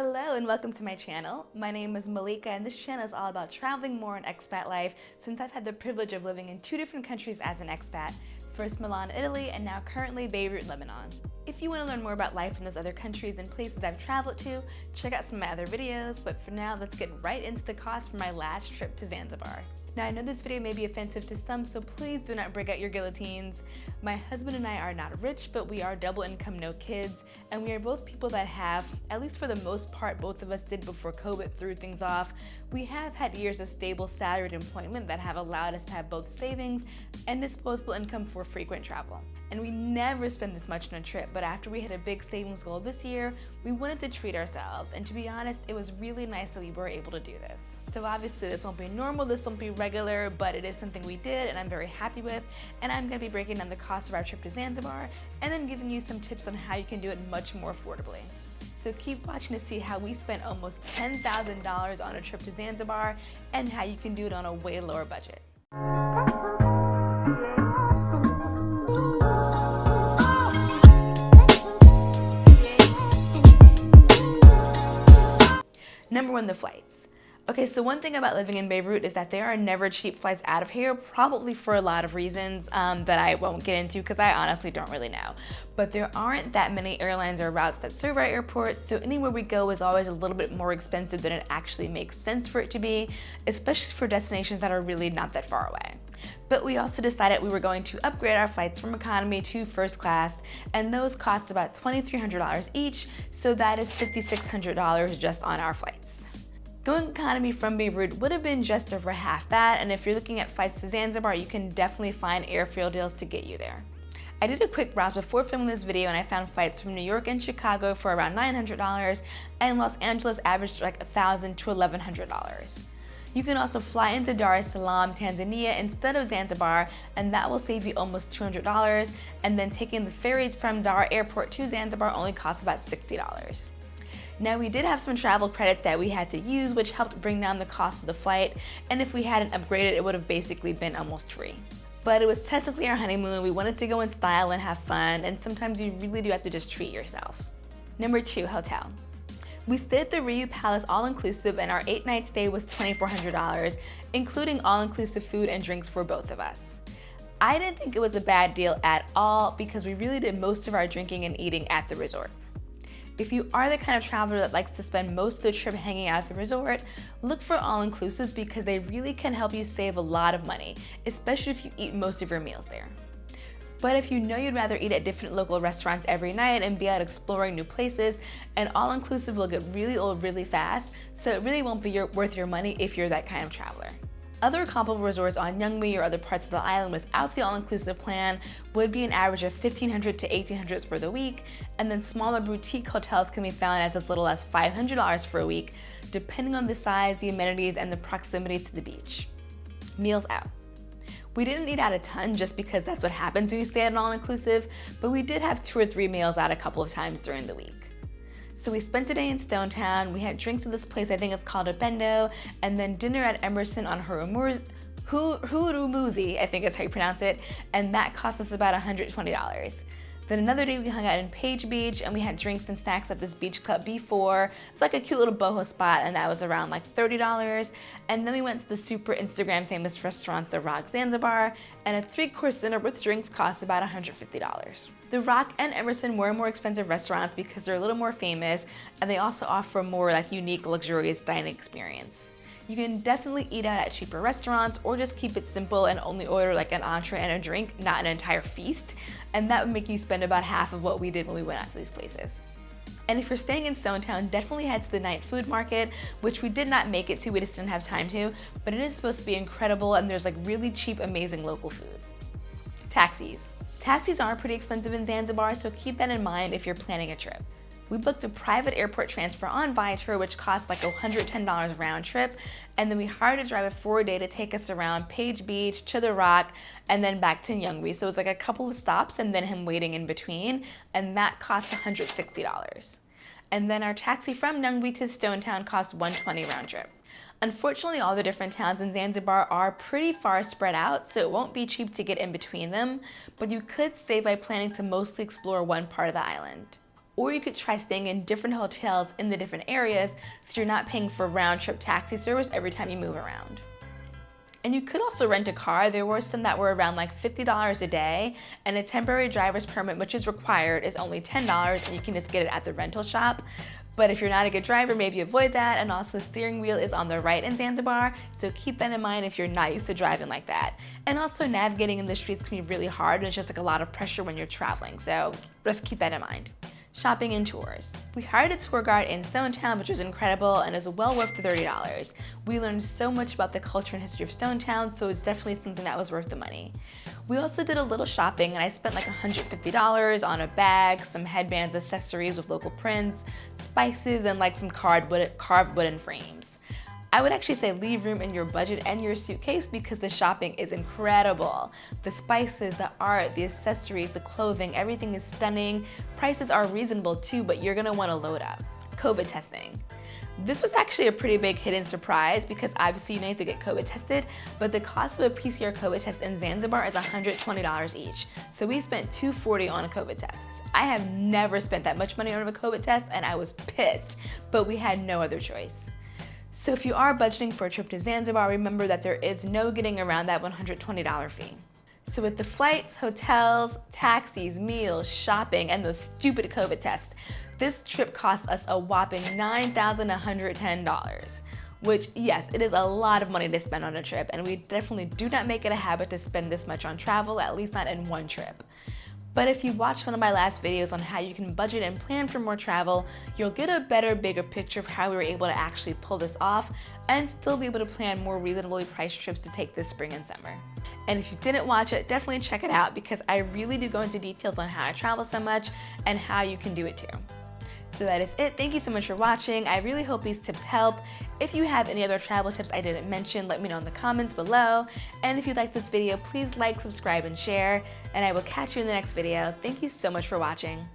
Hello and welcome to my channel. My name is Malika and this channel is all about traveling more in expat life since I've had the privilege of living in 2 different countries as an expat. First Milan, Italy, and now currently Beirut, Lebanon. If you want to learn more about life in those other countries and places I've traveled to, check out some of my other videos, but for now, let's get right into the cost for my last trip to Zanzibar. Now I know this video may be offensive to some, so please do not break out your guillotines. My husband and I are not rich, but we are double income, no kids, and we are both people that have, at least for the most part, both of us did before COVID threw things off. We have had years of stable salaried employment that have allowed us to have both savings and disposable income for frequent travel. And we never spend this much on a trip, but after we hit a big savings goal this year, we wanted to treat ourselves, and to be honest, it was really nice that we were able to do this. So obviously this won't be normal, this won't be regular, but it is something we did and I'm very happy with, and I'm going to be breaking down the cost of our trip to Zanzibar and then giving you some tips on how you can do it much more affordably. So keep watching to see how we spent almost $10,000 on a trip to Zanzibar and how you can do it on a way lower budget. Number 1, the flights. Okay, so one thing about living in Beirut is that there are never cheap flights out of here, probably for a lot of reasons that I won't get into because I honestly don't really know. But there aren't that many airlines or routes that serve our airport, so anywhere we go is always a little bit more expensive than it actually makes sense for it to be, especially for destinations that are really not that far away. But we also decided we were going to upgrade our flights from economy to first class, and those cost about $2,300 each, so that is $5,600 just on our flights. Going economy from Beirut would have been just over half that, and if you're looking at flights to Zanzibar, you can definitely find airfare deals to get you there. I did a quick browse before filming this video and I found flights from New York and Chicago for around $900, and Los Angeles averaged like $1,000 to $1,100. You can also fly into Dar es Salaam, Tanzania instead of Zanzibar, and that will save you almost $200, and then taking the ferries from Dar Airport to Zanzibar only costs about $60. Now we did have some travel credits that we had to use, which helped bring down the cost of the flight, and if we hadn't upgraded, it would have basically been almost free. But it was technically our honeymoon, we wanted to go in style and have fun, and sometimes you really do have to just treat yourself. Number 2, hotel. We stayed at the Rio Palace all-inclusive, and our 8-night stay was $2,400, including all-inclusive food and drinks for both of us. I didn't think it was a bad deal at all because we really did most of our drinking and eating at the resort. If you are the kind of traveler that likes to spend most of the trip hanging out at the resort, look for all-inclusives because they really can help you save a lot of money, especially if you eat most of your meals there. But if you know you'd rather eat at different local restaurants every night and be out exploring new places, an all-inclusive will get really old really fast, so it really won't be worth your money if you're that kind of traveler. Other comparable resorts on 𝐤𝐤𝐤 or other parts of the island without the all-inclusive plan would be an average of $1,500 to $1,800 for the week, and then smaller boutique hotels can be found as little as $500 for a week, depending on the size, the amenities, and the proximity to the beach. Meals out. We didn't eat out a ton just because that's what happens when you stay at an all-inclusive, but we did have 2 or 3 meals out a couple of times during the week. So we spent a day in Stone Town, we had drinks at this place, I think it's called a Bendo, and then dinner at Emerson on Hurumuzi, I think that's how you pronounce it, and that cost us about $120. Then another day we hung out in Page Beach and we had drinks and snacks at this beach club B4. It's like a cute little boho spot, and that was around like $30. And then we went to the super Instagram famous restaurant, The Rock Zanzibar, and a 3-course dinner with drinks cost about $150. The Rock and Emerson were more expensive restaurants because they're a little more famous, and they also offer a more like unique, luxurious dining experience. You can definitely eat out at cheaper restaurants or just keep it simple and only order like an entree and a drink, not an entire feast, and that would make you spend about half of what we did when we went out to these places. And if you're staying in Stone Town, definitely head to the night food market, which we did not make it to, we just didn't have time to, but it is supposed to be incredible and there's like really cheap, amazing local food. Taxis. Taxis are pretty expensive in Zanzibar, so keep that in mind if you're planning a trip. We booked a private airport transfer on Viator, which cost like $110 round trip, and then we hired a driver for a day to take us around Page Beach to the Rock and then back to 𝐤𝐤𝐤. So it was like a couple of stops and then him waiting in between, and that cost $160. And then our taxi from 𝐤𝐤𝐤 to Stone Town cost $120 round trip. Unfortunately, all the different towns in Zanzibar are pretty far spread out, so it won't be cheap to get in between them, but you could save by planning to mostly explore one part of the island. or you could try staying in different hotels in the different areas so you're not paying for round-trip taxi service every time you move around. And you could also rent a car. There were some that were around like $50 a day, and a temporary driver's permit, which is required, is only $10, and you can just get it at the rental shop. But if you're not a good driver, maybe avoid that. And also the steering wheel is on the right in Zanzibar, so keep that in mind if you're not used to driving like that. And also navigating in the streets can be really hard, and it's just like a lot of pressure when you're traveling, so just keep that in mind. Shopping and tours. We hired a tour guide in Stonetown, which was incredible and is well worth the $30. We learned so much about the culture and history of Stonetown, so it's definitely something that was worth the money. We also did a little shopping, and I spent like $150 on a bag, some headbands, accessories with local prints, spices, and like some carved wooden frames. I would actually say leave room in your budget and your suitcase because the shopping is incredible. The spices, the art, the accessories, the clothing, everything is stunning. Prices are reasonable too, but you're gonna wanna load up. COVID testing. This was actually a pretty big hidden surprise because obviously you need to get COVID tested, but the cost of a PCR COVID test in Zanzibar is $120 each. So we spent $240 on a COVID test. I have never spent that much money on a COVID test, and I was pissed, but we had no other choice. So if you are budgeting for a trip to Zanzibar, remember that there is no getting around that $120 fee. So with the flights, hotels, taxis, meals, shopping, and those stupid COVID tests, this trip cost us a whopping $9,110. Which, yes, it is a lot of money to spend on a trip, and we definitely do not make it a habit to spend this much on travel, at least not in one trip. But if you watched one of my last videos on how you can budget and plan for more travel, you'll get a better, bigger picture of how we were able to actually pull this off and still be able to plan more reasonably priced trips to take this spring and summer. And if you didn't watch it, definitely check it out because I really do go into details on how I travel so much and how you can do it too. So that is it. Thank you so much for watching. I really hope these tips help. If you have any other travel tips I didn't mention, let me know in the comments below. And if you like this video, please like, subscribe, and share. And I will catch you in the next video. Thank you so much for watching.